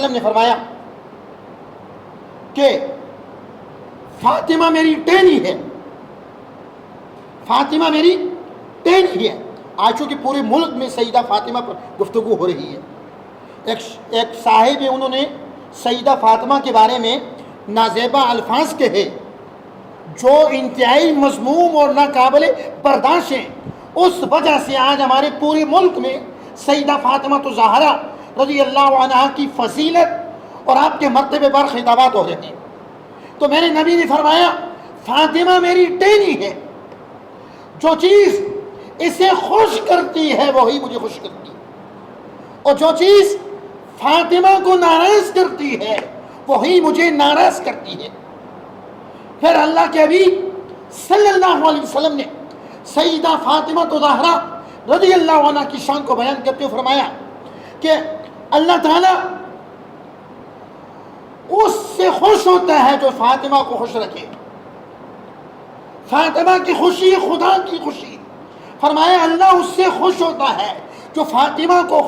وسلم نے فرمایا کہ فاطمہ میری ٹہنی ہے، فاطمہ میری ٹہنی ہے۔ آج چونکہ پورے ملک میں سیدہ فاطمہ پر گفتگو ہو رہی ہے، ایک صاحب ہے، انہوں نے سیدہ فاطمہ کے بارے میں نازیبہ الفاظ کہے جو انتہائی مذموم اور ناقابل برداشت ہیں۔ اس وجہ سے آج ہمارے پورے ملک میں سیدہ فاطمہ الزہرا رضی اللہ عنہا کی فضیلت اور آپ کے مرتبے پر خطابات ہو رہے ہیں۔ تو میرے نبی نے فرمایا فاطمہ میری ٹہنی ہے، جو چیز اسے خوش کرتی ہے وہی مجھے خوش کرتی ہے، اور جو چیز فاطمہ کو ناراض کرتی ہے وہی مجھے ناراض کرتی ہے۔ پھر اللہ کے حبیب صلی اللہ علیہ وسلم نے سیدہ فاطمہ الزہرا رضی اللہ عنہ کی شان کو بیان کرتے ہوئے فرمایا کہ اللہ تعالیٰ اس سے خوش ہوتا ہے جو فاطمہ کو خوش رکھے۔ فاطمہ کی خوشی خدا کی خوشی، فرمایا اللہ اس سے خوش ہوتا ہے جو فاطمہ کو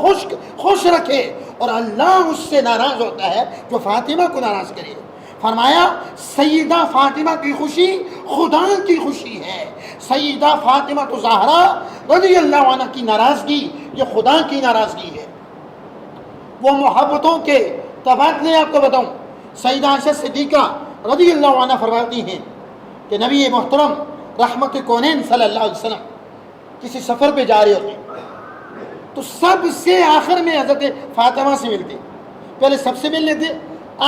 خوش رکھے، اور اللہ اس سے ناراض ہوتا ہے جو فاطمہ کو ناراض کرے۔ فرمایا سیدہ فاطمہ کی خوشی خدا کی خوشی ہے، سیدہ فاطمہ الزہرا رضی اللہ عنہ کی ناراضگی یہ خدا کی ناراضگی ہے۔ وہ محبتوں کے تبادلے آپ کو بتاؤں، سیدہ عائشہ صدیقہ رضی اللہ عنہ فرماتی ہیں کہ نبی محترم رحمت کونین صلی اللہ علیہ وسلم کسی سفر پہ جا رہے ہوتے تو سب سے آخر میں حضرت فاطمہ سے ملتے، پہلے سب سے مل لیتے،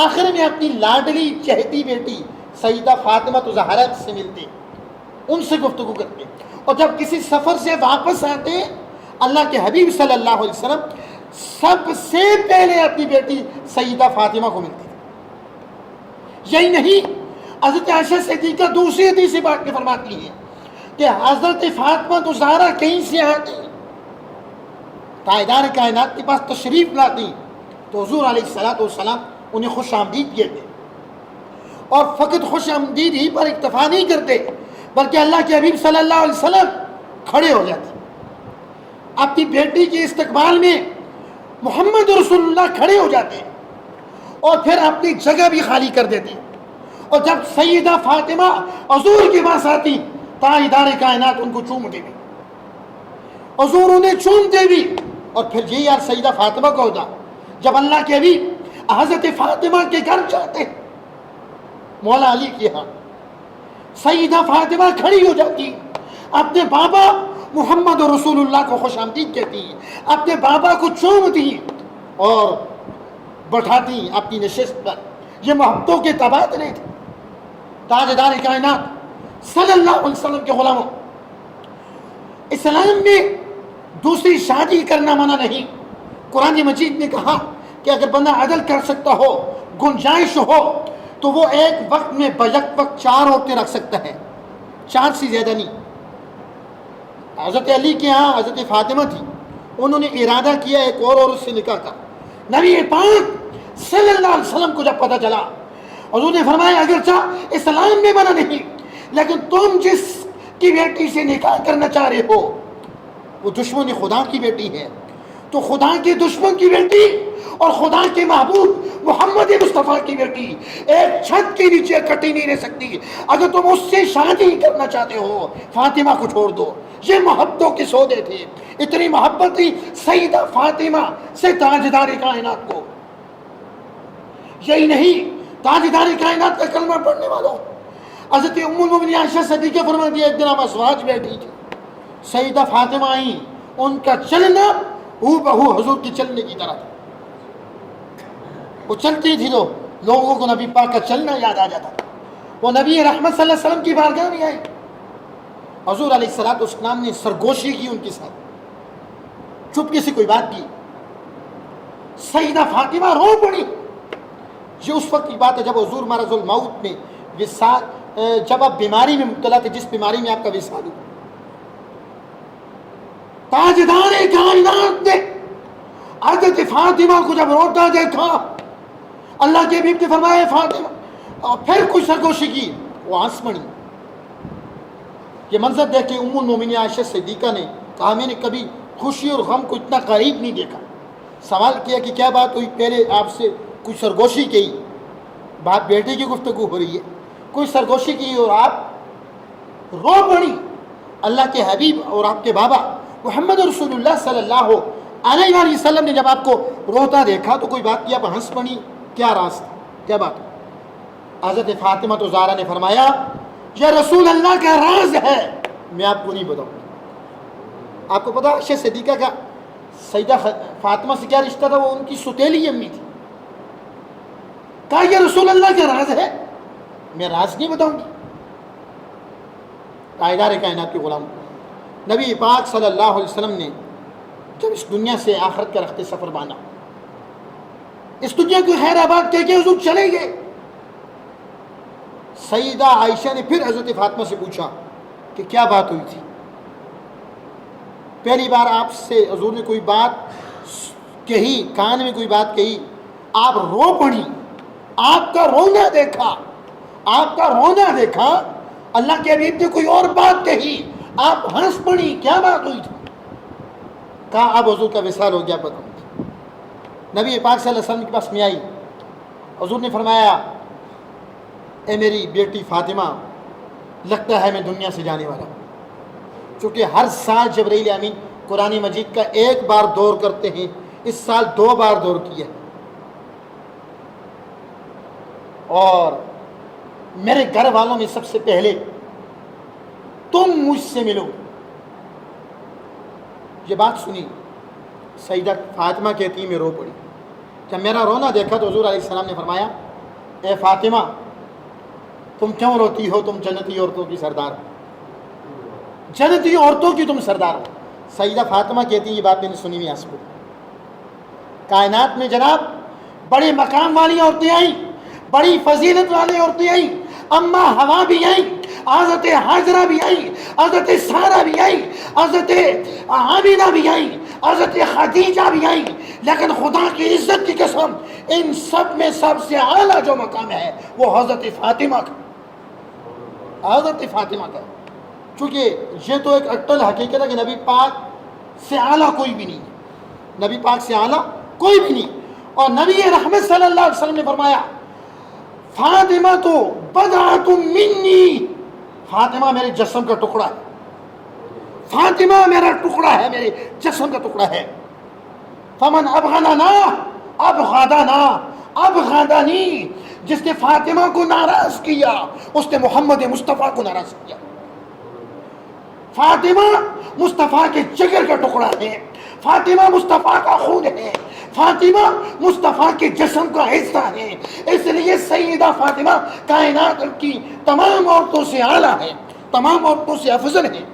آخر میں اپنی لاڈلی چہتی بیٹی سیدہ فاطمہ الزہرا سے ملتے، ان سے گفتگو کرتے، اور جب کسی سفر سے واپس آتے اللہ کے حبیب صلی اللہ علیہ وسلم سب سے پہلے اپنی بیٹی سیدہ فاطمہ کو ملتی تھی۔ یہی نہیں، حضرت عائشہ صدیقہ دوسری حدیث سے بات میں فرماتی ہیں کہ حضرت فاطمہ الزہرا کہیں سے آتی، تاجدار کائنات کے پاس تشریف لاتی تو حضور علیہ السلام انہیں خوش آمدید کہتے، اور فقط خوش آمدید ہی پر اکتفا نہیں کرتے بلکہ اللہ کے حبیب صلی اللہ علیہ وسلم کھڑے ہو جاتے، اپنی بیٹی کے استقبال میں محمد رسول اللہ کھڑے ہو جاتے اور پھر اپنی جگہ بھی خالی کر دیتے، اور جب سیدہ فاطمہ حضور کے پاس آتی تاجدار کائنات ان کو چومتے بھی، حضور انہیں چومتے بھی، اور پھر یہی یار سیدہ فاطمہ کا ہوتا جب اللہ کے حبیب حضرت فاطمہ کے گھر جاتے مولا علی کے ہاں، سیدہ فاطمہ کھڑی ہو جاتی، اپنے بابا محمد رسول اللہ کو خوش آمدید کہتی، اپنے بابا کو چومتی اور بٹھاتی اپنی نشست پر۔ یہ محبتوں کے تبادلے تھے۔ تاجدار کائنات صلی اللہ علیہ وسلم کے غلاموں، اسلام میں دوسری شادی کرنا منع نہیں۔ قرآن مجید نے کہا کہ اگر بندہ عدل کر سکتا ہو، گنجائش ہو، تو وہ ایک وقت میں بیک وقت 4 عورتیں رکھ سکتا ہے، 4 سے زیادہ نہیں۔ حضرت علی کے ہاں حضرت فاطمہ تھی، انہوں نے ارادہ کیا ایک اور عورت سے نکاح کا۔ نبی پاک صلی اللہ علیہ وسلم کو جب پتہ چلا، حضور نے فرمایا اگرچہ اسلام میں منع نہیں، لیکن تم جس کی بیٹی سے نکاح کرنا چاہ رہے ہو وہ دشمن خدا کی بیٹی ہے، تو خدا کے دشمن کی بیٹی اور خدا کے محبوب محمد مصطفیٰ کی بیٹی ایک چھت کے نیچے کٹی نہیں رہ سکتی۔ اگر تم اس سے شادی کرنا چاہتے ہو فاطمہ کو چھوڑ دو۔ یہ محبتوں کے سودے تھے، اتنی محبت تھی سیدہ فاطمہ سے تاجدار کائنات کو۔ یہی نہیں، تاجدار کائنات کا کلمہ پڑھنے والوں، حضرت ام المؤمنین عائشہ صدیقہ فرماتی ہے ایک دن ہم ازواج بیٹھی تھی، سیدہ فاطمہ آئیں، ان کا چلنا ہو بہو حضور کی چلنے کی طرح تھا۔ وہ چلتی تھی تو لوگوں کو نبی پاک کا چلنا یاد آ جاتا۔ وہ نبی رحمت صلی اللہ علیہ وسلم کی بارگاہ میں آئی، حضور علیہ السلام نے سرگوشی کی ان کے ساتھ، چپکے سے کوئی بات کی، سیدہ فاطمہ رو پڑی۔ یہ اس وقت کی بات ہے جب حضور مرض الموت میں جب آپ بیماری میں مبتلا تھے، جس بیماری میں آپ کا وصال ہوا۔ تاجدار کائنات نے حضرت فاطمہ کو جب روتا دیکھا، اللہ کے حبیب نے فرمایا فاطمہ، اور پھر کوئی سرگوشی کی، وہ آنس پڑی۔ یہ منظر دیکھ کے ام المؤمنین عائشہ صدیقہ نے کہا میں نے کبھی خوشی اور غم کو اتنا قریب نہیں دیکھا۔ سوال کیا کہ کیا بات ہوئی، پہلے آپ سے کوئی سرگوشی کی، باپ بیٹے کی گفتگو ہو رہی ہے، کوئی سرگوشی کی اور آپ رو پڑی. اللہ کے حبیب اور آپ کے بابا محمد رسول اللہ صلی اللہ علیہ وآلہ وسلم نے جب آپ کو روتا دیکھا تو کوئی بات کی آپ ہنس پڑی، کیا راز تھا، کیا بات؟ حضرت فاطمہ تو زہرا نے فرمایا یہ رسول اللہ کا راز ہے، میں آپ کو نہیں بتاؤں. آپ کو پتا عائشہ صدیقہ کا سیدہ فاطمہ سے کیا رشتہ تھا؟ وہ ان کی ستیلی امی تھی. کہا یہ رسول اللہ کا راز ہے، میں راز نہیں بتاؤں گی. تاجدار کائنات کے غلام نبی پاک صلی اللہ علیہ وسلم نے جب اس دنیا سے آخرت کا رخت سفر باندھا، اس دنیا کو خیر آباد کہہ کے حضور چلے گئے. سیدہ عائشہ نے پھر حضرت فاطمہ سے پوچھا کہ کیا بات ہوئی تھی. پہلی بار آپ سے حضور نے کوئی بات کہی، کان میں کوئی بات کہی، آپ رو پڑی، آپ کا رونا دیکھا، آپ کا رونا دیکھا. اللہ کے حبیب نے کوئی اور بات کہی، آپ ہنس پڑی، کیا بات ہوئی تھی؟ کہا اب حضور کا وصال ہو گیا. بتاؤں. نبی پاک صلی اللہ علیہ وسلم کے پاس میں آئی، حضور نے فرمایا اے میری بیٹی فاطمہ، لگتا ہے میں دنیا سے جانے والا ہوں. چونکہ ہر سال جبرائیل امین قرآن مجید کا ایک بار دور کرتے ہیں، اس سال 2 بار دور کیا. اور میرے گھر والوں میں سب سے پہلے تم مجھ سے ملو. یہ بات سنی سیدہ فاطمہ کہتی میں رو پڑی. جب میرا رونا دیکھا تو حضور علیہ السلام نے فرمایا اے فاطمہ تم کیوں روتی ہو؟ تم جنتی عورتوں کی سردار ہو، جنتی عورتوں کی تم سردار ہو. سیدہ فاطمہ کہتی یہ بات میں نے سنی ہوئی آنسو. کائنات میں جناب بڑے مقام والی عورتیں آئیں، بڑی فضیلت والی عورتیں آئیں. اما ہوا بھی آئیں، حضرت حاجرہ بھی آئیں، حضرت سارہ بھی آئیں، حضرت عامنہ بھی آئیں، حضرت خدیجہ بھی آئیں. لیکن خدا کی عزت کی قسم ان سب میں سب سے اعلیٰ جو مقام ہے وہ حضرت فاطمہ کا، حضرت فاطمہ کا. چونکہ یہ تو ایک اٹل حقیقت ہے کہ نبی پاک سے اعلیٰ کوئی بھی نہیں، نبی پاک سے اعلیٰ کوئی بھی نہیں. اور نبی رحمت صلی اللہ علیہ وسلم نے فرمایا فاطمہ تو بضعۃ منی، فاطمہ میرے جسم کا ٹکڑا ہے، فاطمہ میرا ٹکڑا ہے، میرے جسم کا ٹکڑا ہے. فمن ابغضنا ابغضنا ابغضنی، جس نے فاطمہ کو ناراض کیا اس نے محمد مصطفیٰ کو ناراض کیا. فاطمہ مصطفیٰ کے جگر کا ٹکڑا ہے، فاطمہ مصطفیٰ کا خون ہے، فاطمہ مصطفیٰ کے جسم کا حصہ ہے. اس لیے سیدہ فاطمہ کائنات کی تمام عورتوں سے اعلیٰ ہے، تمام عورتوں سے افضل ہے.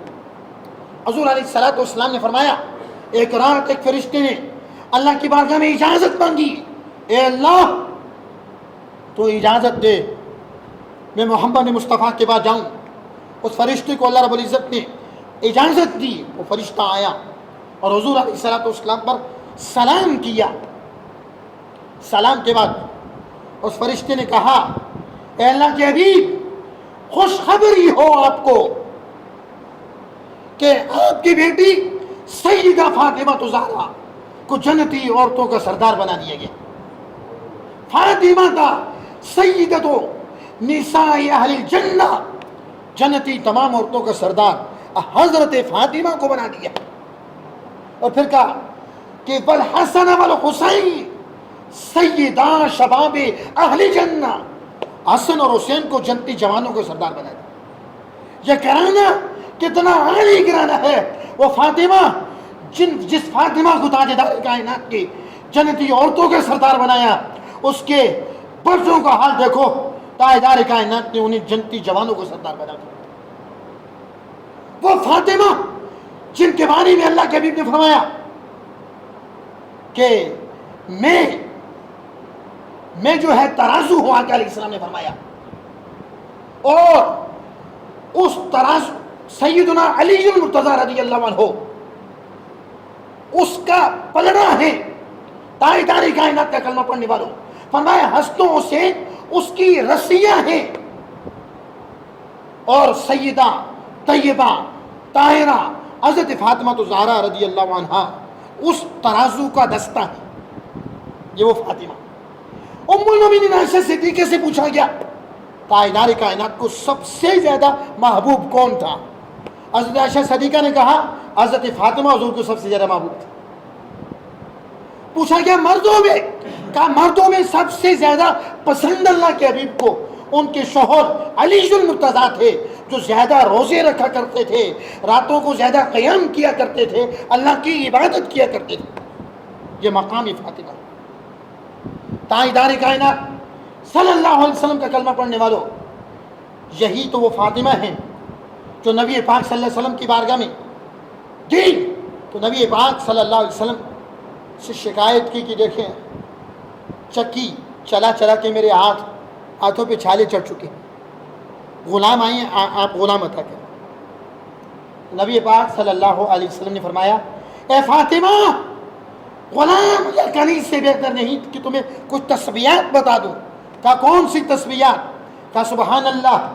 حضور علیہ الصلوۃ والسلام نے فرمایا ایک رات ایک فرشتے نے اللہ کی بارگاہ میں اجازت مانگی، اے اللہ تو اجازت دے میں محمد مصطفیٰ کے بعد جاؤں. اس فرشتے کو اللہ رب العزت نے اجازت دی. وہ فرشتہ آیا اور حضور علیہ الصلوۃ والسلام پر سلام کیا. سلام کے بعد اس فرشتے نے کہا اے اللہ کے حبیب خوشخبری ہو آپ کو کہ آپ کی بیٹی سیدہ فاطمہ الزہرا کو جنتی عورتوں کا سردار بنا دیا گیا. فاطمہ کا سیدۃ نساء اہل الجنہ، جنتی تمام عورتوں کا سردار حضرت فاطمہ کو بنا دیا. اور پھر کہا کہ والحسن والحسین سیدا شباب اہل جنہ، حسن اور حسین کو جنتی جوانوں کو سردار بنا دیا. یہ گھرانہ کتنا عالی گھرانہ ہے. وہ فاطمہ جس فاطمہ کو تاجدار کائنات کی جنتی عورتوں کا سردار بنایا، اس کے بچوں کا حال دیکھو، تاجدار کائنات نے انہیں جنتی جوانوں کو سردار بنا دیا. وہ فاطمہ جن کے بارے میں اللہ کے حبیب نے فرمایا کہ میں جو ہے ترازو ہوں، آقا علیہ السلام نے فرمایا، اور اس ترازو سیدنا علی المرتضی رضی اللہ عنہ اس کا پلڑا ہے. تاجدار کائنات کا کلمہ پڑھنے والوں فرمایا ہستوں سے اس کی رسیاں ہیں، اور سیدہ طیبہ طاہرہ حضرت فاطمہ الزہرا رضی اللہ عنہا اس ترازو کا دستہ ہے. یہ وہ فاطمہ. ام المومنین عائشہ صدیقہ سے پوچھا گیا تاجدار کائنات کو سب سے زیادہ محبوب کون تھا؟ حضرت عائشہ صدیقہ نے کہا حضرت فاطمہ حضور کو سب سے زیادہ محبوب تھی. پوچھا گیا مردوں میں، کہا مردوں میں سب سے زیادہ پسند اللہ کے حبیب کو ان کے شوہر علی المرتضیٰ تھے، جو زیادہ روزے رکھا کرتے تھے، راتوں کو زیادہ قیام کیا کرتے تھے، اللہ کی عبادت کیا کرتے تھے. یہ مقام فاطمہ. تاجدار کائنات صلی اللہ علیہ وسلم کا کلمہ پڑھنے والوں، یہی تو وہ فاطمہ ہیں جو نبی پاک صلی اللہ علیہ وسلم کی بارگاہ میں گئی تو نبی پاک صلی اللہ علیہ وسلم سے شکایت کی کہ دیکھیں چکی چلا چلا کے میرے ہاتھوں پہ چھالے چڑھ چکے، غلام آئے ہیں، آپ غلام عطا کریں. نبی پاک صلی اللہ علیہ وسلم نے فرمایا اے فاطمہ، غلام یا کنیز سے بہتر نہیں کہ تمہیں کچھ تسبیحات بتا دوں. کہا کون سی تسبیحات؟ کہا سبحان اللہ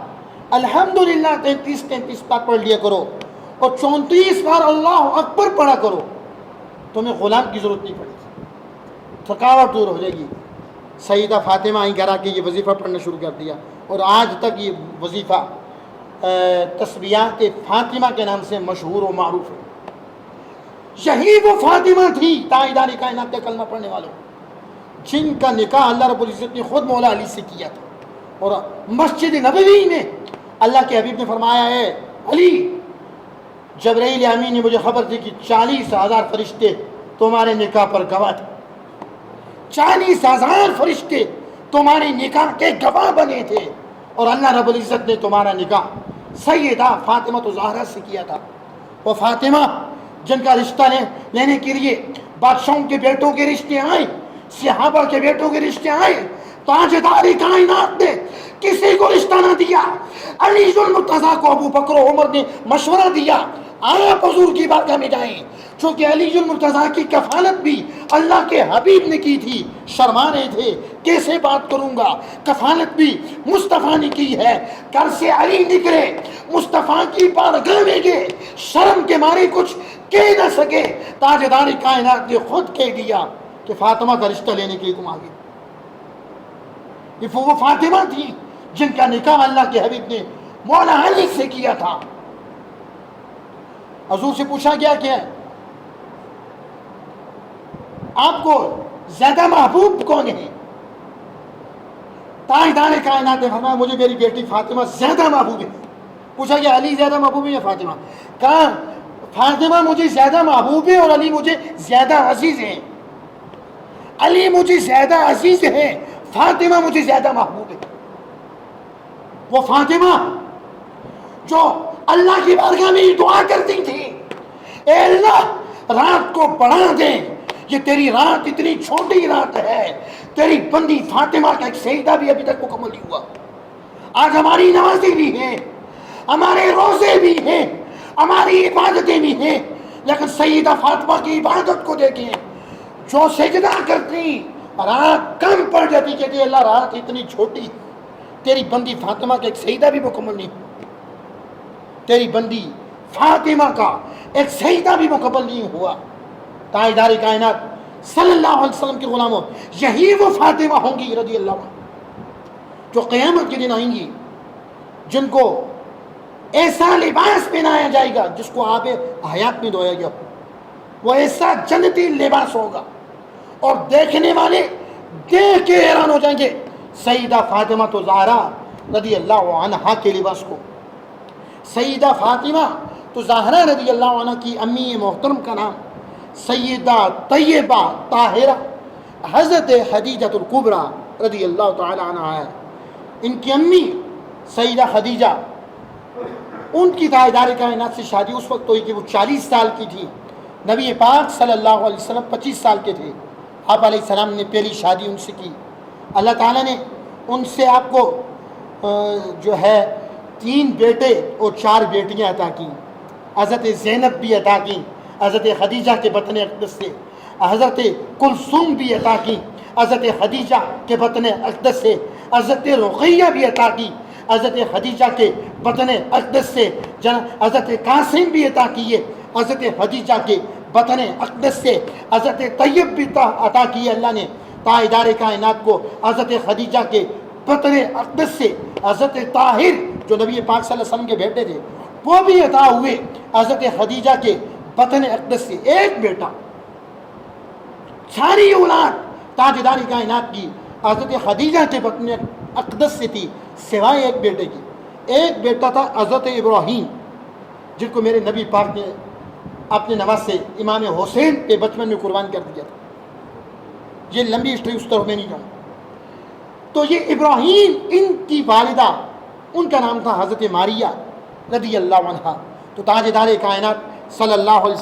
الحمدللہ 33 بار پڑھ لیا کرو اور 34 بار اللہ اکبر پڑھا کرو، تمہیں غلام کی ضرورت نہیں پڑے گی، تھکاوٹ دور ہو جائے گی. سیدہ فاطمہ آئیں گھر آ کے یہ وظیفہ پڑھنا شروع کر دیا اور آج تک یہ وظیفہ تسبیحات فاطمہ کے نام سے مشہور و معروف ہے. یہی وہ فاطمہ تھی تاجدار کائنات کا کلمہ پڑھنے والوں، جن کا نکاح اللہ رب العزت نے خود مولا علی سے کیا تھا. اور مسجد نبوی میں اللہ کے حبیب نے فرمایا ہے علی، جبرائیل امین نے مجھے خبر دی کہ 40,000 فرشتے تمہارے نکاح پر گواہ تھے، 40,000 فرشتے تمہارے نکاح کے گواہ بنے تھے، اور اللہ رب العزت نے تمہارا نکاح سیدہ فاطمہ الزہرا سے کیا تھا. وہ فاطمہ جن کا رشتہ لینے کے لیے بادشاہوں کے بیٹوں کے رشتے آئے، صحابہ کے بیٹوں کے رشتے آئے، تاجدار کائنات نے کسی کو رشتہ نہ دیا. علی المرتضیٰ کو ابو بکر و عمر نے مشورہ دیا آپ حضور کی بارگاہ میں جائیں، چونکہ علی المرتضیٰ کی کفالت بھی اللہ کے حبیب نے کی تھی. شرما رہے تھے کیسے بات کروں گا، کفالت بھی مصطفیٰ نے کی ہے. گھر سے علی نکلے، مصطفیٰ کی بارگاہ میں گئے، شرم کے مارے کچھ کہہ نہ سکے. تاجدار کائنات نے خود کہہ دیا کہ فاطمہ کا رشتہ لینے کے لیے تم آگے. وہ فاطمہ تھی جن کا نکاح اللہ کے حبیب نے مولا علی سے کیا تھا. حضور سے پوچھا گیا کہ آپ کو زیادہ محبوب کون ہے؟ تاجدار کائنات نے فرمایا مجھے میری بیٹی فاطمہ زیادہ محبوب ہے. پوچھا گیا علی زیادہ محبوب ہے یا فاطمہ؟ کہا فاطمہ مجھے زیادہ محبوب ہے اور علی مجھے زیادہ عزیز ہے. علی مجھے زیادہ عزیز ہے، فاطمہ مجھے زیادہ محبوب ہے. وہ فاطمہ جو اللہ کی بارگاہ میں دعا کرتی تھی اے اللہ رات کو بڑھا دیں، یہ تیری رات اتنی چھوٹی رات ہے، تیری بندی فاطمہ کا ایک سجدہ بھی ابھی تک مکمل نہیں ہوا. آج ہماری نمازیں بھی ہیں، ہمارے روزے بھی ہیں، ہماری عبادتیں بھی ہیں، لیکن سیدہ فاطمہ کی عبادت کو دیکھیں، جو سجدہ کرتی رات کم پڑ جاتی، کہتی اللہ رات اتنی چھوٹی، تیری بندی فاطمہ کا ایک سجدہ بھی مکمل نہیں، تیری بندی فاطمہ کا ایک سجدہ بھی مکمل نہیں ہوا. تاجدار کائنات صلی اللہ علیہ وسلم کے غلاموں، یہی وہ فاطمہ ہوں گی رضی اللہ عنہ جو قیامت کے دن آئیں گی، جن کو ایسا لباس پہنایا جائے گا جس کو آب حیات میں دھویا گیا ہو. وہ ایسا جنتی لباس ہوگا اور دیکھنے والے دیکھ کے حیران ہو جائیں گے سیدہ فاطمہ الزہرا رضی اللہ عنہا کے لباس کو. سیدہ فاطمہ الزہرا رضی اللہ عنہ کی امی محترم کا نام سیدہ طیبہ طاہرہ حضرت خدیجہ الکبریٰ رضی اللہ تعالی عنہ ہے. ان کی امی سیدہ خدیجہ، ان کی تاجدار کائنات سے شادی اس وقت ہوئی کہ وہ 40 سال کی تھی. نبی پاک صلی اللہ علیہ وسلم 25 سال کے تھے. آپ علیہ السلام نے پہلی شادی ان سے کی. اللہ تعالیٰ نے ان سے آپ کو جو ہے 3 بیٹے اور 4 بیٹیاں عطا کی. حضرت زینب بھی عطا کی حضرت خدیجہ کے بطن اقدس سے، حضرت کلثوم بھی عطا کی حضرت خدیجہ کے بطن اقدس سے، حضرت رقیہ بھی عطا کی حضرت خدیجہ کے بطن اقدس سے، حضرت قاسم بھی عطا کیے حضرت خدیجہ کے بطن اقدس سے، حضرت طیب بھی عطا کیے اللہ نے تاجدار کائنات کو حضرت خدیجہ کے بطن اقدس سے حضرت طاہر جو نبی پاک صلی اللہ علیہ وسلم کے بیٹے تھے وہ بھی عطا ہوئے حضرت خدیجہ کے بطن اقدس سے. ایک بیٹا, ساری اولاد تاجدار کائنات کی حضرت خدیجہ کے بطن اقدس سے تھی سوائے ایک بیٹے کی. ایک بیٹا تھا حضرت ابراہیم جن کو میرے نبی پاک نے اپنے نواسے امام حسین کے بچپن میں قربان کر دیا تھا. یہ لمبی ہسٹری اس طرف میں نہیں جاؤں. تو یہ ابراہیم ان کی والدہ ان کا نام تھا حضرت ماریہ رضی اللہ عنہا. تو تاجدار کائنات صلی اللہ علیہ